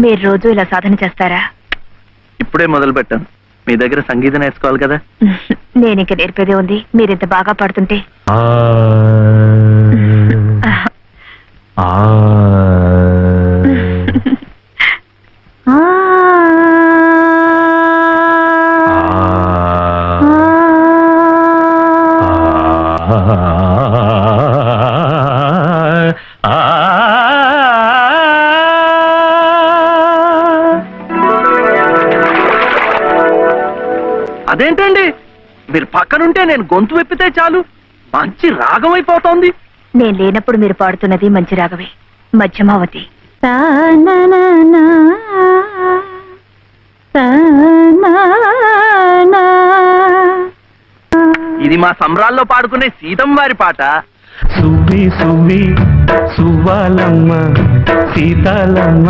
మీరు రోజు ఇలా సాధన చేస్తారా? ఇప్పుడే మొదలు పెట్టాను. మీ దగ్గర సంగీతం నేర్చుకోవాలి కదా. నేను ఇంక నేర్పేదే ఉంది. మీరింత బాగా పాడుతుంటే. అదేంటండి, మీరు పక్కనుంటే నేను గొంతు వెప్పితే చాలు మంచి రాగం అయిపోతోంది. నేను లేనప్పుడు మీరు పాడుతున్నది మంచి రాగమే, మధ్యమావతి. ఇది మా సంబరాల్లో పాడుకునే సీతం వారి పాట. సువ్వి సువ్వి సువ్వాలమ్మ సీతాలమ్మ.